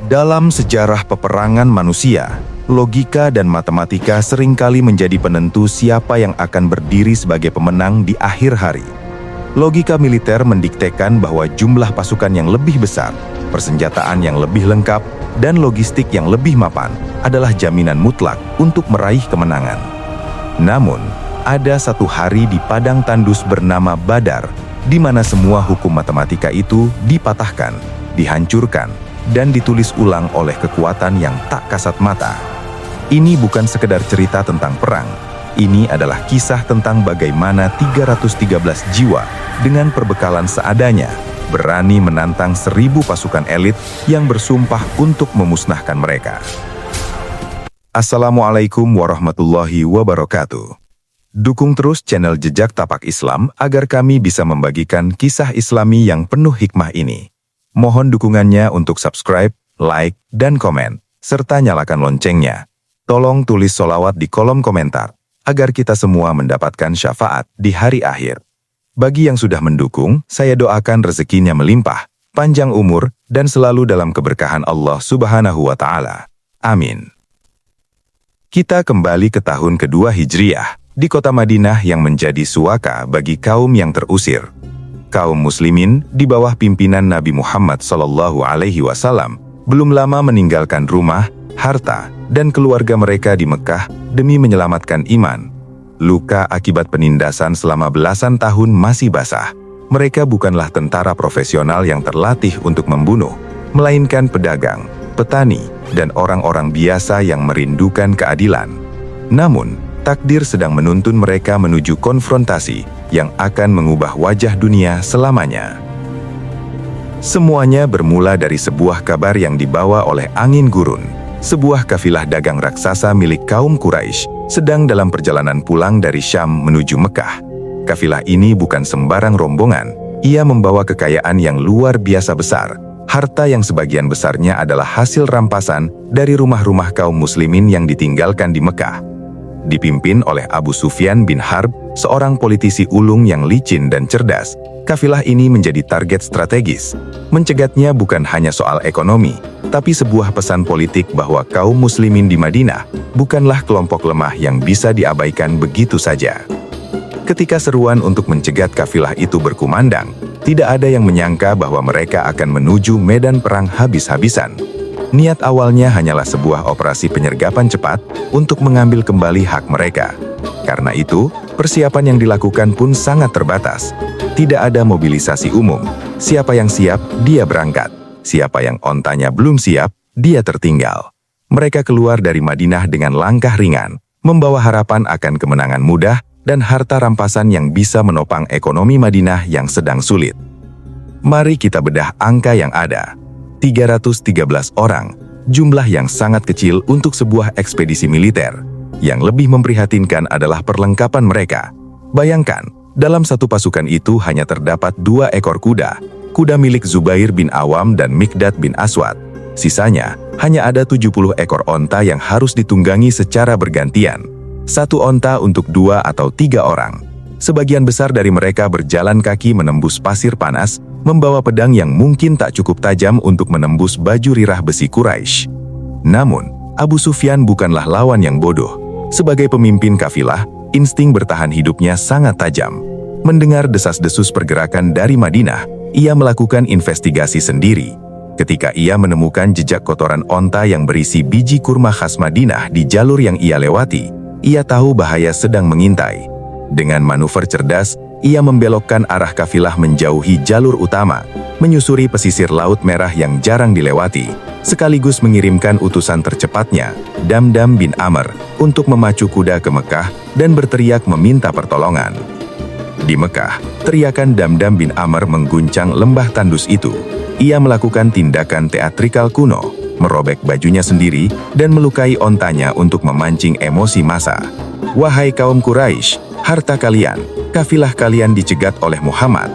Dalam sejarah peperangan manusia, logika dan matematika seringkali menjadi penentu siapa yang akan berdiri sebagai pemenang di akhir hari. Logika militer mendiktekan bahwa jumlah pasukan yang lebih besar, persenjataan yang lebih lengkap, dan logistik yang lebih mapan adalah jaminan mutlak untuk meraih kemenangan. Namun, ada satu hari di padang tandus bernama Badar, di mana semua hukum matematika itu dipatahkan, dihancurkan, dan ditulis ulang oleh kekuatan yang tak kasat mata. Ini bukan sekedar cerita tentang perang. Ini adalah kisah tentang bagaimana 313 jiwa dengan perbekalan seadanya berani menantang 1000 pasukan elit yang bersumpah untuk memusnahkan mereka. Assalamualaikum warahmatullahi wabarakatuh. Dukung terus channel Jejak Tapak Islam agar kami bisa membagikan kisah Islami yang penuh hikmah ini. Mohon dukungannya untuk subscribe, like, dan komen, serta nyalakan loncengnya. Tolong tulis sholawat di kolom komentar, agar kita semua mendapatkan syafaat di hari akhir. Bagi yang sudah mendukung, saya doakan rezekinya melimpah, panjang umur, dan selalu dalam keberkahan Allah Subhanahu wa Ta'ala. Amin. Kita kembali ke tahun kedua Hijriah, di kota Madinah yang menjadi suaka bagi kaum yang terusir. Kaum muslimin di bawah pimpinan Nabi Muhammad SAW belum lama meninggalkan rumah, harta, dan keluarga mereka di Mekah demi menyelamatkan iman. Luka akibat penindasan selama belasan tahun masih basah. Mereka bukanlah tentara profesional yang terlatih untuk membunuh, melainkan pedagang, petani, dan orang-orang biasa yang merindukan keadilan. Namun, takdir sedang menuntun mereka menuju konfrontasi yang akan mengubah wajah dunia selamanya. Semuanya bermula dari sebuah kabar yang dibawa oleh angin gurun. Sebuah kafilah dagang raksasa milik kaum Quraisy sedang dalam perjalanan pulang dari Syam menuju Mekah. Kafilah ini bukan sembarang rombongan. Ia membawa kekayaan yang luar biasa besar. Harta yang sebagian besarnya adalah hasil rampasan dari rumah-rumah kaum muslimin yang ditinggalkan di Mekah. Dipimpin oleh Abu Sufyan bin Harb, seorang politisi ulung yang licin dan cerdas, kafilah ini menjadi target strategis. Mencegatnya bukan hanya soal ekonomi, tapi sebuah pesan politik bahwa kaum muslimin di Madinah bukanlah kelompok lemah yang bisa diabaikan begitu saja. Ketika seruan untuk mencegat kafilah itu berkumandang, tidak ada yang menyangka bahwa mereka akan menuju medan perang habis-habisan. Niat awalnya hanyalah sebuah operasi penyergapan cepat untuk mengambil kembali hak mereka. Karena itu, persiapan yang dilakukan pun sangat terbatas. Tidak ada mobilisasi umum. Siapa yang siap, dia berangkat. Siapa yang ontanya belum siap, dia tertinggal. Mereka keluar dari Madinah dengan langkah ringan, membawa harapan akan kemenangan mudah dan harta rampasan yang bisa menopang ekonomi Madinah yang sedang sulit. Mari kita bedah angka yang ada. 313 orang, jumlah yang sangat kecil untuk sebuah ekspedisi militer. Yang lebih memprihatinkan adalah perlengkapan mereka. Bayangkan, dalam satu pasukan itu hanya terdapat 2 ekor kuda, kuda milik Zubair bin Awam dan Mikdad bin Aswad. Sisanya, hanya ada 70 ekor onta yang harus ditunggangi secara bergantian. 1 onta untuk 2 atau 3 orang. Sebagian besar dari mereka berjalan kaki menembus pasir panas, membawa pedang yang mungkin tak cukup tajam untuk menembus baju rirah besi Quraisy. Namun, Abu Sufyan bukanlah lawan yang bodoh. Sebagai pemimpin kafilah, insting bertahan hidupnya sangat tajam. Mendengar desas-desus pergerakan dari Madinah, ia melakukan investigasi sendiri. Ketika ia menemukan jejak kotoran onta yang berisi biji kurma khas Madinah di jalur yang ia lewati, ia tahu bahaya sedang mengintai. Dengan manuver cerdas, ia membelokkan arah kafilah menjauhi jalur utama, menyusuri pesisir Laut Merah yang jarang dilewati, sekaligus mengirimkan utusan tercepatnya, Damdam bin Amr, untuk memacu kuda ke Mekah dan berteriak meminta pertolongan. Di Mekah, teriakan Damdam bin Amr mengguncang lembah tandus itu. Ia melakukan tindakan teatrikal kuno, merobek bajunya sendiri dan melukai ontanya untuk memancing emosi massa. Wahai kaum Quraisy, harta kalian, kafilah kalian dicegat oleh Muhammad.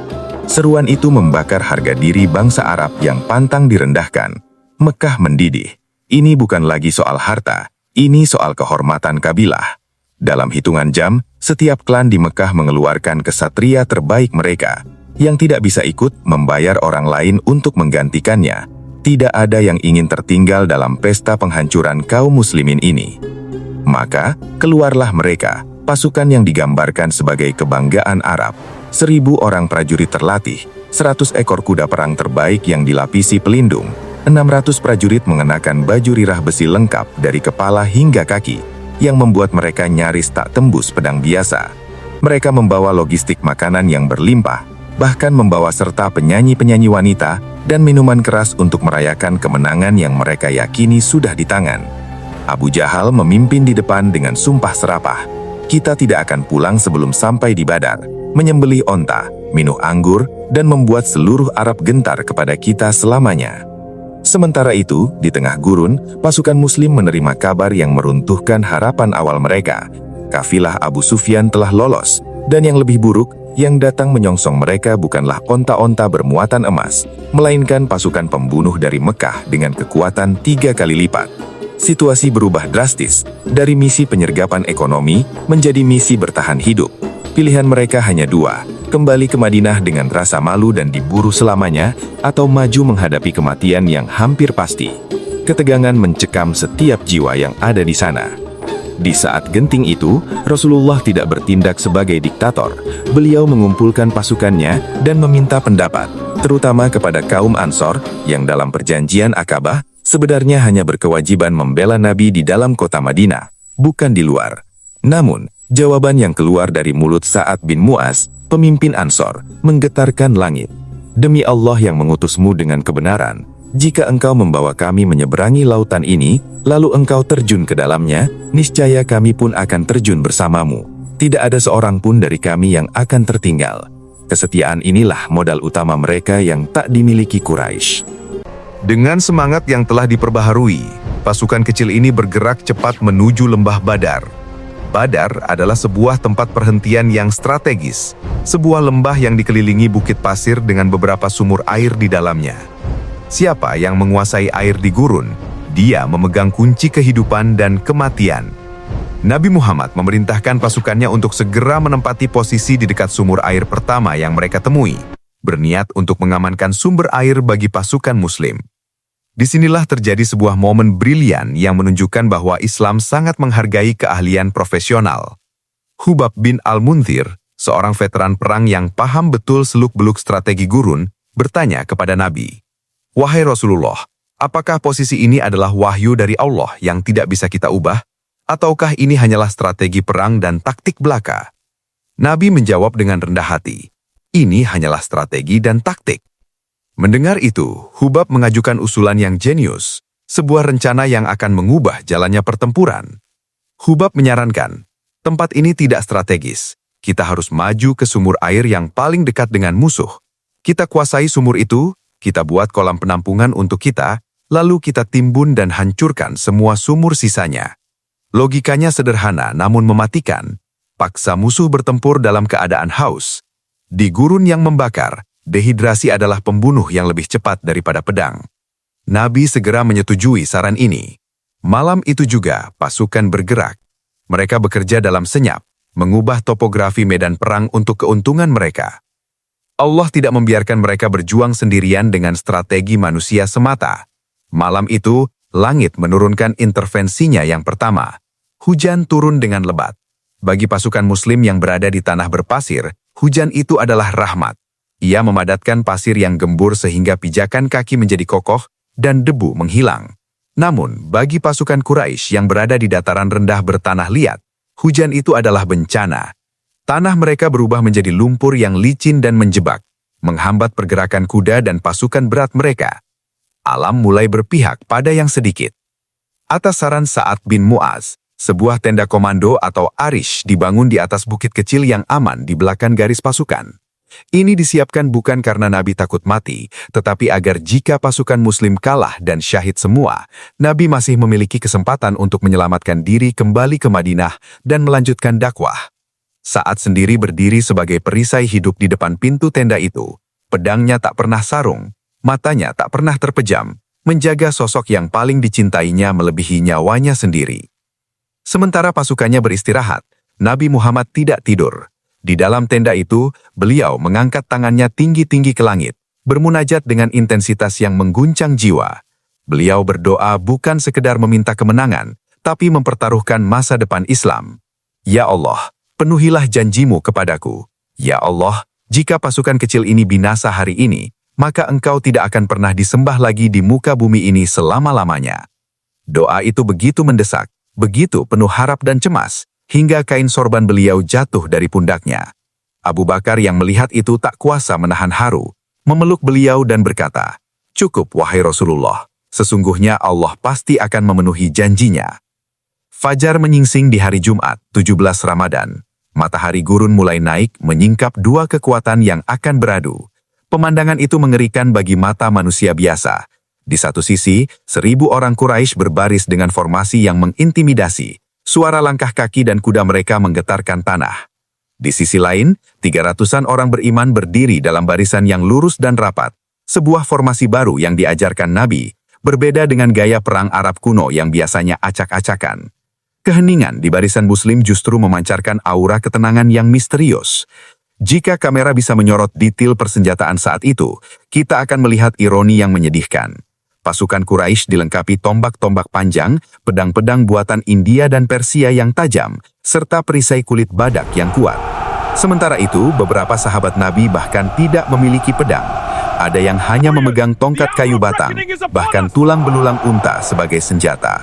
Seruan itu membakar harga diri bangsa Arab yang pantang direndahkan. Mekah mendidih. Ini bukan lagi soal harta, ini soal kehormatan kabilah. Dalam hitungan jam, setiap klan di Mekah mengeluarkan kesatria terbaik mereka, yang tidak bisa ikut membayar orang lain untuk menggantikannya. Tidak ada yang ingin tertinggal dalam pesta penghancuran kaum muslimin ini. Maka, keluarlah mereka, pasukan yang digambarkan sebagai kebanggaan Arab. 1.000 orang prajurit terlatih, 100 ekor kuda perang terbaik yang dilapisi pelindung, 600 prajurit mengenakan baju rirah besi lengkap dari kepala hingga kaki, yang membuat mereka nyaris tak tembus pedang biasa. Mereka membawa logistik makanan yang berlimpah, bahkan membawa serta penyanyi-penyanyi wanita dan minuman keras untuk merayakan kemenangan yang mereka yakini sudah di tangan. Abu Jahal memimpin di depan dengan sumpah serapah. Kita tidak akan pulang sebelum sampai di Badar, menyembelih onta, minum anggur, dan membuat seluruh Arab gentar kepada kita selamanya. Sementara itu, di tengah gurun, pasukan Muslim menerima kabar yang meruntuhkan harapan awal mereka. Kafilah Abu Sufyan telah lolos, dan yang lebih buruk, yang datang menyongsong mereka bukanlah onta-onta bermuatan emas, melainkan pasukan pembunuh dari Mekah dengan kekuatan 3 kali lipat. Situasi berubah drastis, dari misi penyergapan ekonomi menjadi misi bertahan hidup. Pilihan mereka hanya 2, kembali ke Madinah dengan rasa malu dan diburu selamanya, atau maju menghadapi kematian yang hampir pasti. Ketegangan mencekam setiap jiwa yang ada di sana. Di saat genting itu, Rasulullah tidak bertindak sebagai diktator. Beliau mengumpulkan pasukannya dan meminta pendapat, terutama kepada kaum Ansor, yang dalam perjanjian Akabah, sebenarnya hanya berkewajiban membela Nabi di dalam kota Madinah, bukan di luar. Namun, jawaban yang keluar dari mulut Sa'ad bin Mu'az, pemimpin Ansor, menggetarkan langit. Demi Allah yang mengutusmu dengan kebenaran, jika engkau membawa kami menyeberangi lautan ini, lalu engkau terjun ke dalamnya, niscaya kami pun akan terjun bersamamu. Tidak ada seorang pun dari kami yang akan tertinggal. Kesetiaan inilah modal utama mereka yang tak dimiliki Quraisy. Dengan semangat yang telah diperbaharui, pasukan kecil ini bergerak cepat menuju lembah Badar. Badar adalah sebuah tempat perhentian yang strategis, sebuah lembah yang dikelilingi bukit pasir dengan beberapa sumur air di dalamnya. Siapa yang menguasai air di gurun, dia memegang kunci kehidupan dan kematian. Nabi Muhammad memerintahkan pasukannya untuk segera menempati posisi di dekat sumur air pertama yang mereka temui, berniat untuk mengamankan sumber air bagi pasukan Muslim. Disinilah terjadi sebuah momen brilian yang menunjukkan bahwa Islam sangat menghargai keahlian profesional. Hubab bin Al-Munzir, seorang veteran perang yang paham betul seluk-beluk strategi gurun, bertanya kepada Nabi, "Wahai Rasulullah, apakah posisi ini adalah wahyu dari Allah yang tidak bisa kita ubah? Ataukah ini hanyalah strategi perang dan taktik belaka?" Nabi menjawab dengan rendah hati, "Ini hanyalah strategi dan taktik." Mendengar itu, Hubab mengajukan usulan yang jenius, sebuah rencana yang akan mengubah jalannya pertempuran. Hubab menyarankan, tempat ini tidak strategis. Kita harus maju ke sumur air yang paling dekat dengan musuh. Kita kuasai sumur itu, kita buat kolam penampungan untuk kita, lalu kita timbun dan hancurkan semua sumur sisanya. Logikanya sederhana namun mematikan. Paksa musuh bertempur dalam keadaan haus. Di gurun yang membakar, dehidrasi adalah pembunuh yang lebih cepat daripada pedang. Nabi segera menyetujui saran ini. Malam itu juga pasukan bergerak. Mereka bekerja dalam senyap, mengubah topografi medan perang untuk keuntungan mereka. Allah tidak membiarkan mereka berjuang sendirian dengan strategi manusia semata. Malam itu, langit menurunkan intervensinya yang pertama. Hujan turun dengan lebat. Bagi pasukan Muslim yang berada di tanah berpasir, hujan itu adalah rahmat. Ia memadatkan pasir yang gembur sehingga pijakan kaki menjadi kokoh dan debu menghilang. Namun, bagi pasukan Quraisy yang berada di dataran rendah bertanah liat, hujan itu adalah bencana. Tanah mereka berubah menjadi lumpur yang licin dan menjebak, menghambat pergerakan kuda dan pasukan berat mereka. Alam mulai berpihak pada yang sedikit. Atas saran Sa'ad bin Mu'az, sebuah tenda komando atau arish dibangun di atas bukit kecil yang aman di belakang garis pasukan. Ini disiapkan bukan karena Nabi takut mati, tetapi agar jika pasukan Muslim kalah dan syahid semua, Nabi masih memiliki kesempatan untuk menyelamatkan diri kembali ke Madinah dan melanjutkan dakwah. Sa'ad sendiri berdiri sebagai perisai hidup di depan pintu tenda itu. Pedangnya tak pernah sarung, matanya tak pernah terpejam, menjaga sosok yang paling dicintainya melebihi nyawanya sendiri. Sementara pasukannya beristirahat, Nabi Muhammad tidak tidur. Di dalam tenda itu, beliau mengangkat tangannya tinggi-tinggi ke langit, bermunajat dengan intensitas yang mengguncang jiwa. Beliau berdoa bukan sekedar meminta kemenangan, tapi mempertaruhkan masa depan Islam. Ya Allah, penuhilah janjimu kepadaku. Ya Allah, jika pasukan kecil ini binasa hari ini, maka engkau tidak akan pernah disembah lagi di muka bumi ini selama-lamanya. Doa itu begitu mendesak, begitu penuh harap dan cemas, hingga kain sorban beliau jatuh dari pundaknya. Abu Bakar yang melihat itu tak kuasa menahan haru, memeluk beliau dan berkata, "Cukup, wahai Rasulullah, sesungguhnya Allah pasti akan memenuhi janjinya." Fajar menyingsing di hari Jumat, 17 Ramadan. Matahari gurun mulai naik menyingkap dua kekuatan yang akan beradu. Pemandangan itu mengerikan bagi mata manusia biasa. Di satu sisi, 1.000 orang Quraisy berbaris dengan formasi yang mengintimidasi. Suara langkah kaki dan kuda mereka menggetarkan tanah. Di sisi lain, 300-an orang beriman berdiri dalam barisan yang lurus dan rapat. Sebuah formasi baru yang diajarkan Nabi, berbeda dengan gaya perang Arab kuno yang biasanya acak-acakan. Keheningan di barisan Muslim justru memancarkan aura ketenangan yang misterius. Jika kamera bisa menyorot detail persenjataan saat itu, kita akan melihat ironi yang menyedihkan. Pasukan Quraisy dilengkapi tombak-tombak panjang, pedang-pedang buatan India dan Persia yang tajam, serta perisai kulit badak yang kuat. Sementara itu, beberapa sahabat Nabi bahkan tidak memiliki pedang. Ada yang hanya memegang tongkat kayu batang, bahkan tulang belulang unta sebagai senjata.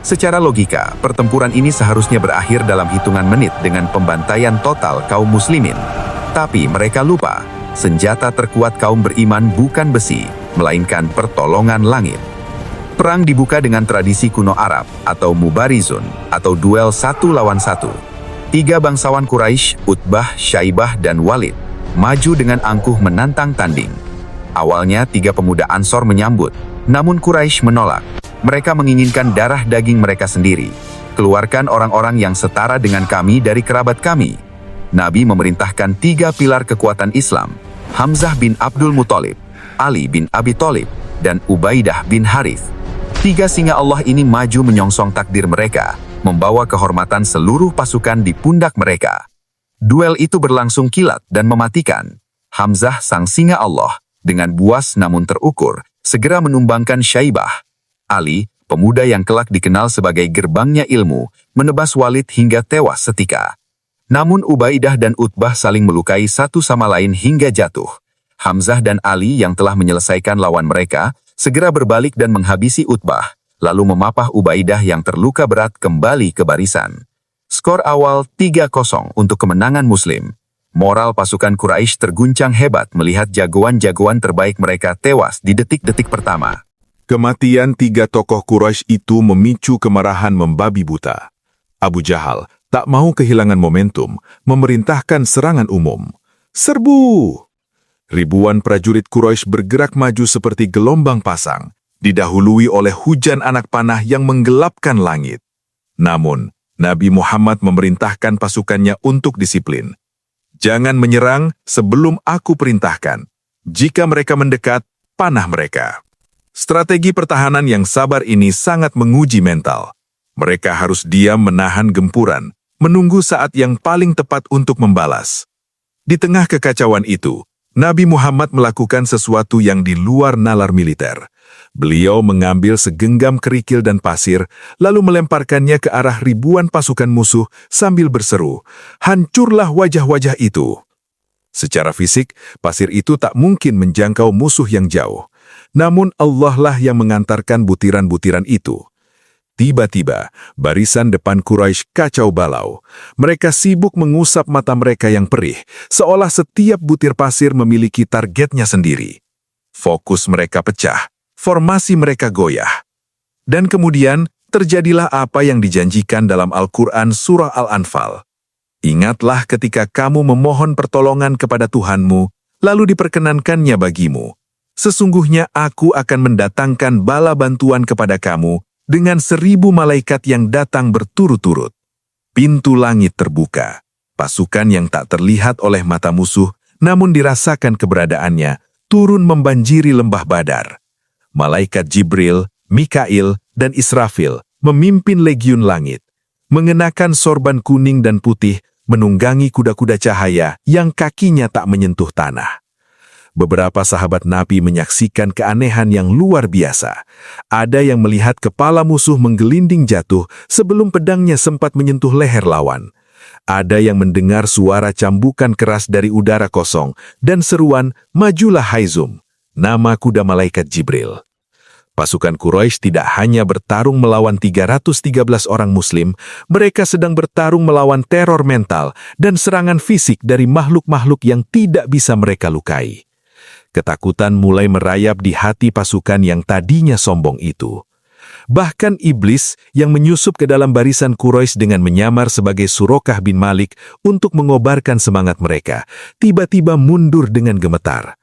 Secara logika, pertempuran ini seharusnya berakhir dalam hitungan menit dengan pembantaian total kaum muslimin. Tapi mereka lupa, senjata terkuat kaum beriman bukan besi, melainkan pertolongan langit. Perang dibuka dengan tradisi kuno Arab atau mubarizun atau duel satu lawan satu. 3 bangsawan Quraisy, Utbah, Syaibah, dan Walid, maju dengan angkuh menantang tanding. Awalnya 3 pemuda Ansor menyambut, namun Quraisy menolak. Mereka menginginkan darah daging mereka sendiri. Keluarkan orang-orang yang setara dengan kami dari kerabat kami. Nabi memerintahkan 3 pilar kekuatan Islam, Hamzah bin Abdul Muthalib, Ali bin Abi Thalib, dan Ubaidah bin Harith. 3 singa Allah ini maju menyongsong takdir mereka, membawa kehormatan seluruh pasukan di pundak mereka. Duel itu berlangsung kilat dan mematikan. Hamzah sang singa Allah, dengan buas namun terukur, segera menumbangkan Syaibah. Ali, pemuda yang kelak dikenal sebagai gerbangnya ilmu, menebas Walid hingga tewas setika. Namun Ubaidah dan Utbah saling melukai satu sama lain hingga jatuh. Hamzah dan Ali yang telah menyelesaikan lawan mereka, segera berbalik dan menghabisi Utbah, lalu memapah Ubaidah yang terluka berat kembali ke barisan. Skor awal 3-0 untuk kemenangan Muslim. Moral pasukan Quraisy terguncang hebat melihat jagoan-jagoan terbaik mereka tewas di detik-detik pertama. Kematian 3 tokoh Quraisy itu memicu kemarahan membabi buta. Abu Jahal tak mau kehilangan momentum, memerintahkan serangan umum. Serbu! Ribuan prajurit Quraisy bergerak maju seperti gelombang pasang, didahului oleh hujan anak panah yang menggelapkan langit. Namun, Nabi Muhammad memerintahkan pasukannya untuk disiplin. Jangan menyerang sebelum aku perintahkan. Jika mereka mendekat, panah mereka. Strategi pertahanan yang sabar ini sangat menguji mental. Mereka harus diam menahan gempuran, menunggu saat yang paling tepat untuk membalas. Di tengah kekacauan itu, Nabi Muhammad melakukan sesuatu yang di luar nalar militer. Beliau mengambil segenggam kerikil dan pasir, lalu melemparkannya ke arah ribuan pasukan musuh sambil berseru, "Hancurlah wajah-wajah itu!" Secara fisik, pasir itu tak mungkin menjangkau musuh yang jauh. Namun Allah lah yang mengantarkan butiran-butiran itu. Tiba-tiba, barisan depan Quraisy kacau balau. Mereka sibuk mengusap mata mereka yang perih, seolah setiap butir pasir memiliki targetnya sendiri. Fokus mereka pecah, formasi mereka goyah. Dan kemudian, terjadilah apa yang dijanjikan dalam Al-Quran Surah Al-Anfal. Ingatlah ketika kamu memohon pertolongan kepada Tuhanmu, lalu diperkenankannya bagimu. Sesungguhnya aku akan mendatangkan bala bantuan kepada kamu dengan 1.000 malaikat yang datang berturut-turut. Pintu langit terbuka. Pasukan yang tak terlihat oleh mata musuh, namun dirasakan keberadaannya, turun membanjiri lembah Badar. Malaikat Jibril, Mikail, dan Israfil memimpin legiun langit, mengenakan sorban kuning dan putih, menunggangi kuda-kuda cahaya yang kakinya tak menyentuh tanah. Beberapa sahabat Nabi menyaksikan keanehan yang luar biasa. Ada yang melihat kepala musuh menggelinding jatuh sebelum pedangnya sempat menyentuh leher lawan. Ada yang mendengar suara cambukan keras dari udara kosong dan seruan, "Majulah Haizum," nama kuda malaikat Jibril. Pasukan Quraisy tidak hanya bertarung melawan 313 orang Muslim, mereka sedang bertarung melawan teror mental dan serangan fisik dari makhluk-makhluk yang tidak bisa mereka lukai. Ketakutan mulai merayap di hati pasukan yang tadinya sombong itu. Bahkan iblis yang menyusup ke dalam barisan Quraisy dengan menyamar sebagai Surokah bin Malik untuk mengobarkan semangat mereka, tiba-tiba mundur dengan gemetar.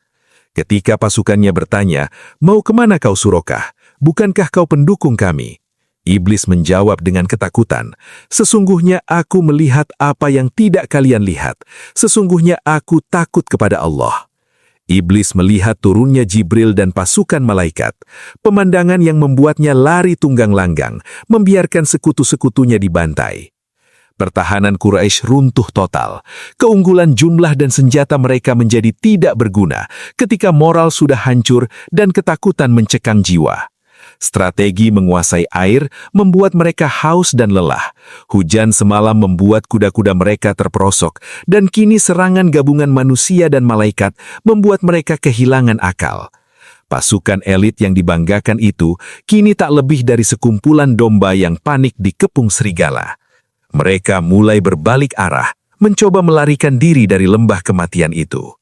Ketika pasukannya bertanya, "Mau kemana kau Surokah? Bukankah kau pendukung kami?" Iblis menjawab dengan ketakutan, "Sesungguhnya aku melihat apa yang tidak kalian lihat. Sesungguhnya aku takut kepada Allah." Iblis melihat turunnya Jibril dan pasukan malaikat, pemandangan yang membuatnya lari tunggang langgang, membiarkan sekutu-sekutunya dibantai. Pertahanan Quraisy runtuh total. Keunggulan jumlah dan senjata mereka menjadi tidak berguna ketika moral sudah hancur dan ketakutan mencekam jiwa. Strategi menguasai air membuat mereka haus dan lelah. Hujan semalam membuat kuda-kuda mereka terperosok, dan kini serangan gabungan manusia dan malaikat membuat mereka kehilangan akal. Pasukan elit yang dibanggakan itu kini tak lebih dari sekumpulan domba yang panik dikepung serigala. Mereka mulai berbalik arah, mencoba melarikan diri dari lembah kematian itu.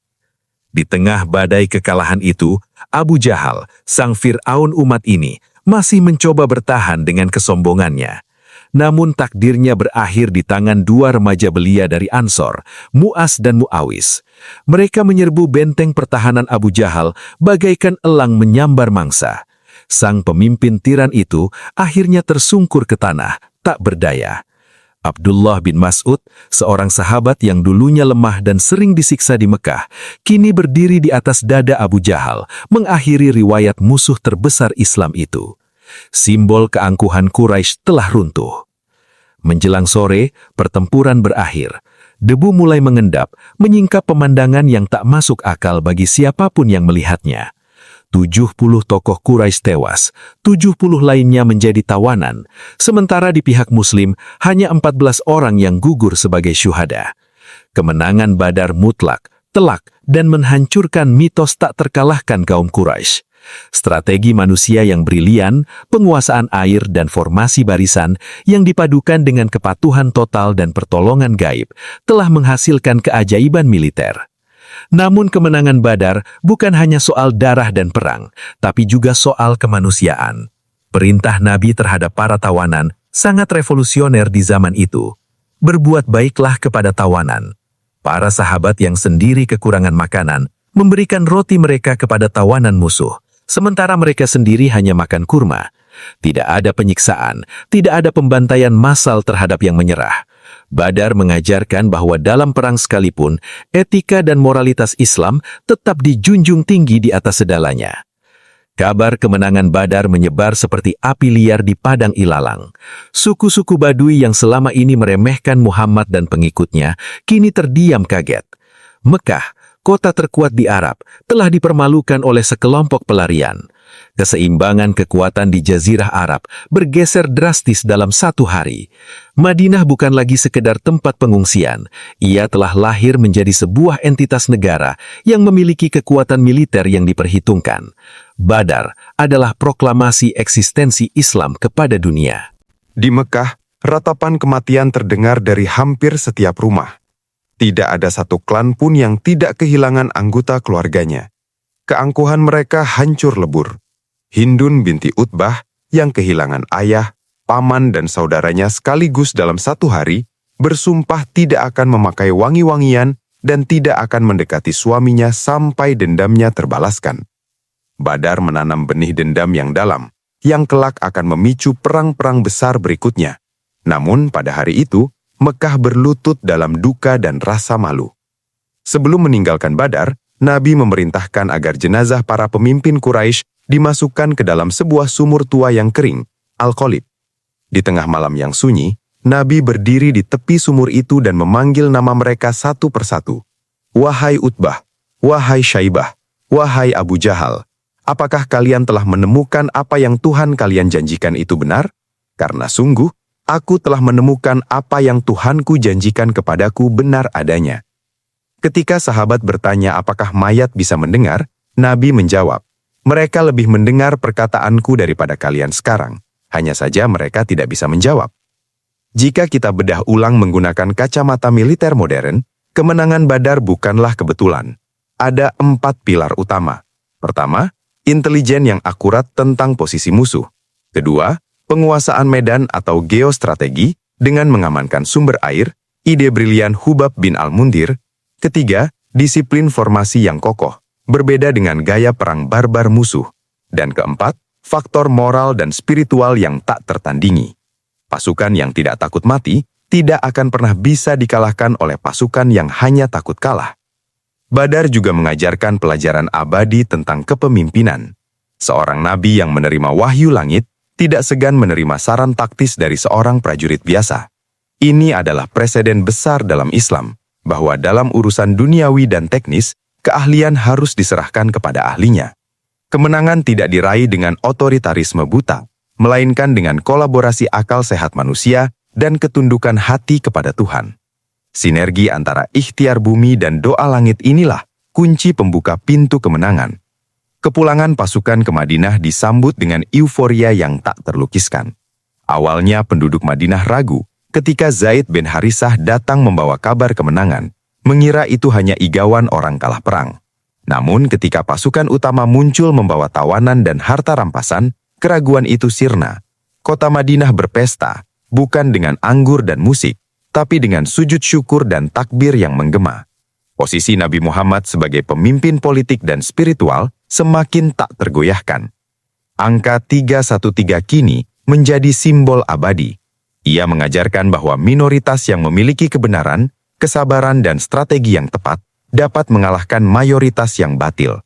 Di tengah badai kekalahan itu, Abu Jahal, sang Fir'aun umat ini, masih mencoba bertahan dengan kesombongannya. Namun takdirnya berakhir di tangan dua remaja belia dari Ansor, Mu'az dan Mu'awis. Mereka menyerbu benteng pertahanan Abu Jahal bagaikan elang menyambar mangsa. Sang pemimpin tiran itu akhirnya tersungkur ke tanah, tak berdaya. Abdullah bin Mas'ud, seorang sahabat yang dulunya lemah dan sering disiksa di Mekah, kini berdiri di atas dada Abu Jahal, mengakhiri riwayat musuh terbesar Islam itu. Simbol keangkuhan Quraisy telah runtuh. Menjelang sore, pertempuran berakhir. Debu mulai mengendap, menyingkap pemandangan yang tak masuk akal bagi siapapun yang melihatnya. 70 tokoh Quraisy tewas, 70 lainnya menjadi tawanan, sementara di pihak Muslim hanya 14 orang yang gugur sebagai syuhada. Kemenangan Badar mutlak, telak, dan menghancurkan mitos tak terkalahkan kaum Quraisy. Strategi manusia yang brilian, penguasaan air dan formasi barisan yang dipadukan dengan kepatuhan total dan pertolongan gaib telah menghasilkan keajaiban militer. Namun kemenangan Badar bukan hanya soal darah dan perang, tapi juga soal kemanusiaan. Perintah Nabi terhadap para tawanan sangat revolusioner di zaman itu. Berbuat baiklah kepada tawanan. Para sahabat yang sendiri kekurangan makanan memberikan roti mereka kepada tawanan musuh, sementara mereka sendiri hanya makan kurma. Tidak ada penyiksaan, tidak ada pembantaian massal terhadap yang menyerah. Badar mengajarkan bahwa dalam perang sekalipun, etika dan moralitas Islam tetap dijunjung tinggi di atas segalanya. Kabar kemenangan Badar menyebar seperti api liar di padang ilalang. Suku-suku Badui yang selama ini meremehkan Muhammad dan pengikutnya, kini terdiam kaget. Mekah, kota terkuat di Arab, telah dipermalukan oleh sekelompok pelarian. Keseimbangan kekuatan di Jazirah Arab bergeser drastis dalam satu hari. Madinah bukan lagi sekedar tempat pengungsian. Ia telah lahir menjadi sebuah entitas negara yang memiliki kekuatan militer yang diperhitungkan. Badar adalah proklamasi eksistensi Islam kepada dunia. Di Mekah, ratapan kematian terdengar dari hampir setiap rumah. Tidak ada satu klan pun yang tidak kehilangan anggota keluarganya. Keangkuhan mereka hancur lebur. Hindun binti Utbah yang kehilangan ayah, paman dan saudaranya sekaligus dalam satu hari, bersumpah tidak akan memakai wangi-wangian dan tidak akan mendekati suaminya sampai dendamnya terbalaskan. Badar menanam benih dendam yang dalam, yang kelak akan memicu perang-perang besar berikutnya. Namun pada hari itu, Mekah berlutut dalam duka dan rasa malu. Sebelum meninggalkan Badar, Nabi memerintahkan agar jenazah para pemimpin Quraisy dimasukkan ke dalam sebuah sumur tua yang kering, Al-Qalib. Di tengah malam yang sunyi, Nabi berdiri di tepi sumur itu dan memanggil nama mereka satu persatu. Wahai Utbah, wahai Syaibah, "Wahai Abu Jahal, apakah kalian telah menemukan apa yang Tuhan kalian janjikan itu benar? Karena sungguh, aku telah menemukan apa yang Tuhanku janjikan kepadaku benar adanya." Ketika sahabat bertanya apakah mayat bisa mendengar, Nabi menjawab, "Mereka lebih mendengar perkataanku daripada kalian sekarang. Hanya saja mereka tidak bisa menjawab." Jika kita bedah ulang menggunakan kacamata militer modern, kemenangan Badar bukanlah kebetulan. Ada 4 pilar utama. Pertama, intelijen yang akurat tentang posisi musuh. Kedua, penguasaan medan atau geostrategi dengan mengamankan sumber air, ide brilian Hubab bin Al-Mundhir. Ketiga, disiplin formasi yang kokoh, berbeda dengan gaya perang barbar musuh. Dan keempat, faktor moral dan spiritual yang tak tertandingi. Pasukan yang tidak takut mati tidak akan pernah bisa dikalahkan oleh pasukan yang hanya takut kalah. Badar juga mengajarkan pelajaran abadi tentang kepemimpinan. Seorang nabi yang menerima wahyu langit tidak segan menerima saran taktis dari seorang prajurit biasa. Ini adalah preseden besar dalam Islam, bahwa dalam urusan duniawi dan teknis, keahlian harus diserahkan kepada ahlinya. Kemenangan tidak diraih dengan otoritarisme buta, melainkan dengan kolaborasi akal sehat manusia dan ketundukan hati kepada Tuhan. Sinergi antara ikhtiar bumi dan doa langit inilah kunci pembuka pintu kemenangan. Kepulangan pasukan ke Madinah disambut dengan euforia yang tak terlukiskan. Awalnya penduduk Madinah ragu ketika Zaid bin Harisah datang membawa kabar kemenangan, mengira itu hanya igawan orang kalah perang. Namun ketika pasukan utama muncul membawa tawanan dan harta rampasan, keraguan itu sirna. Kota Madinah berpesta, bukan dengan anggur dan musik, tapi dengan sujud syukur dan takbir yang menggema. Posisi Nabi Muhammad sebagai pemimpin politik dan spiritual semakin tak tergoyahkan. Angka 313 kini menjadi simbol abadi. Ia mengajarkan bahwa minoritas yang memiliki kebenaran, kesabaran dan strategi yang tepat dapat mengalahkan mayoritas yang batil.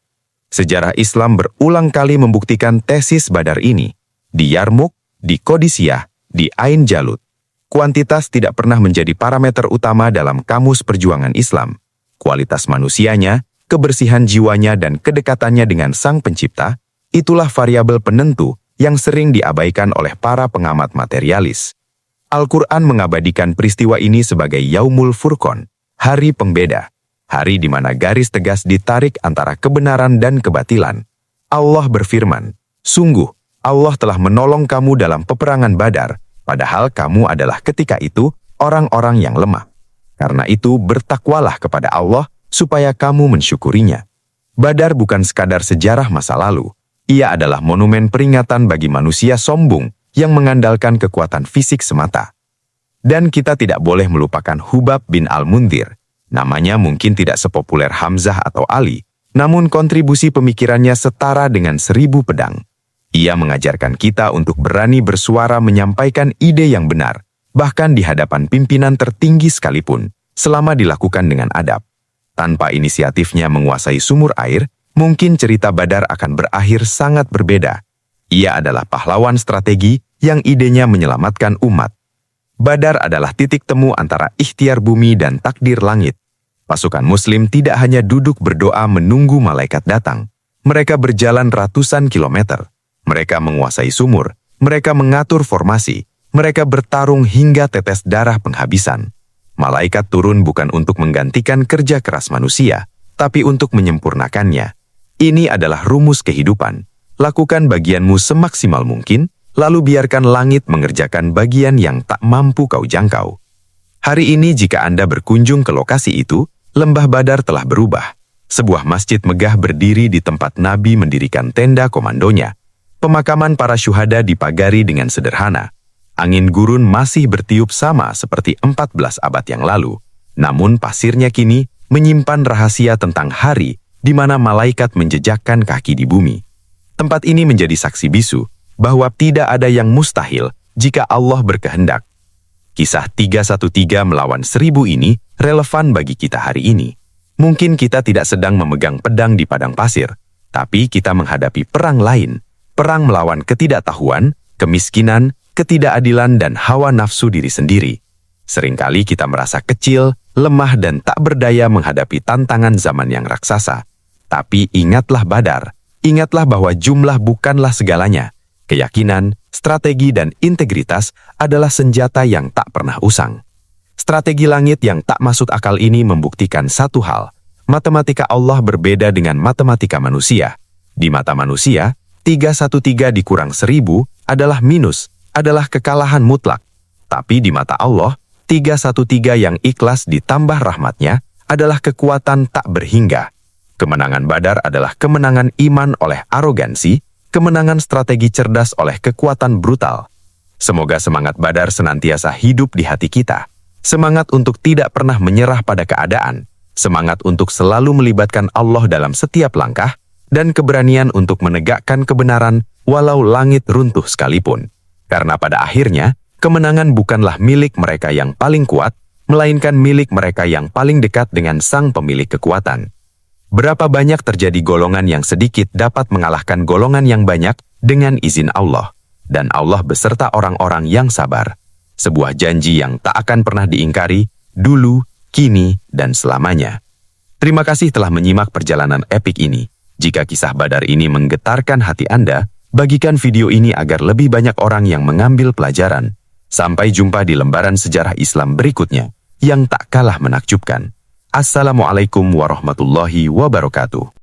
Sejarah Islam berulang kali membuktikan tesis Badar ini. Di Yarmuk, di Qadisiyah, di Ain Jalut. Kuantitas tidak pernah menjadi parameter utama dalam kamus perjuangan Islam. Kualitas manusianya, kebersihan jiwanya dan kedekatannya dengan Sang Pencipta, itulah variabel penentu yang sering diabaikan oleh para pengamat materialis. Al-Quran mengabadikan peristiwa ini sebagai Yaumul Furqan, hari pembeda, hari di mana garis tegas ditarik antara kebenaran dan kebatilan. Allah berfirman, "Sungguh, Allah telah menolong kamu dalam peperangan Badar, padahal kamu adalah ketika itu orang-orang yang lemah. Karena itu bertakwalah kepada Allah supaya kamu mensyukurinya." Badar bukan sekadar sejarah masa lalu, ia adalah monumen peringatan bagi manusia sombong yang mengandalkan kekuatan fisik semata. Dan kita tidak boleh melupakan Hubab bin Al-Mundhir. Namanya mungkin tidak sepopuler Hamzah atau Ali, namun kontribusi pemikirannya setara dengan 1000 pedang. Ia mengajarkan kita untuk berani bersuara menyampaikan ide yang benar, bahkan di hadapan pimpinan tertinggi sekalipun, selama dilakukan dengan adab. Tanpa inisiatifnya menguasai sumur air, mungkin cerita Badar akan berakhir sangat berbeda. Ia adalah pahlawan strategi yang idenya menyelamatkan umat. Badar adalah titik temu antara ikhtiar bumi dan takdir langit. Pasukan Muslim tidak hanya duduk berdoa menunggu malaikat datang. Mereka berjalan ratusan kilometer. Mereka menguasai sumur, mereka mengatur formasi, mereka bertarung hingga tetes darah penghabisan. Malaikat turun bukan untuk menggantikan kerja keras manusia, tapi untuk menyempurnakannya. Ini adalah rumus kehidupan. Lakukan bagianmu semaksimal mungkin, lalu biarkan langit mengerjakan bagian yang tak mampu kau jangkau. Hari ini jika Anda berkunjung ke lokasi itu, Lembah Badar telah berubah. Sebuah masjid megah berdiri di tempat Nabi mendirikan tenda komandonya. Pemakaman para syuhada dipagari dengan sederhana. Angin gurun masih bertiup sama seperti 14 abad yang lalu. Namun pasirnya kini menyimpan rahasia tentang hari di mana malaikat menjejakkan kaki di bumi. Tempat ini menjadi saksi bisu bahwa tidak ada yang mustahil jika Allah berkehendak. Kisah 313 melawan 1000 ini relevan bagi kita hari ini. Mungkin kita tidak sedang memegang pedang di padang pasir, tapi kita menghadapi perang lain. Perang melawan ketidaktahuan, kemiskinan, ketidakadilan dan hawa nafsu diri sendiri. Seringkali kita merasa kecil, lemah dan tak berdaya menghadapi tantangan zaman yang raksasa. Tapi ingatlah Badar, ingatlah bahwa jumlah bukanlah segalanya. Keyakinan, strategi, dan integritas adalah senjata yang tak pernah usang. Strategi langit yang tak masuk akal ini membuktikan satu hal. Matematika Allah berbeda dengan matematika manusia. Di mata manusia, 313 dikurang 1000 adalah minus, adalah kekalahan mutlak. Tapi di mata Allah, 313 yang ikhlas ditambah rahmatnya adalah kekuatan tak berhingga. Kemenangan Badar adalah kemenangan iman oleh arogansi, kemenangan strategi cerdas oleh kekuatan brutal. Semoga semangat Badar senantiasa hidup di hati kita. Semangat untuk tidak pernah menyerah pada keadaan, semangat untuk selalu melibatkan Allah dalam setiap langkah, dan keberanian untuk menegakkan kebenaran walau langit runtuh sekalipun. Karena pada akhirnya, kemenangan bukanlah milik mereka yang paling kuat, melainkan milik mereka yang paling dekat dengan sang pemilik kekuatan. Berapa banyak terjadi golongan yang sedikit dapat mengalahkan golongan yang banyak dengan izin Allah. Dan Allah beserta orang-orang yang sabar. Sebuah janji yang tak akan pernah diingkari, dulu, kini, dan selamanya. Terima kasih telah menyimak perjalanan epik ini. Jika kisah Badar ini menggetarkan hati Anda, bagikan video ini agar lebih banyak orang yang mengambil pelajaran. Sampai jumpa di lembaran sejarah Islam berikutnya, yang tak kalah menakjubkan. Assalamualaikum warahmatullahi wabarakatuh.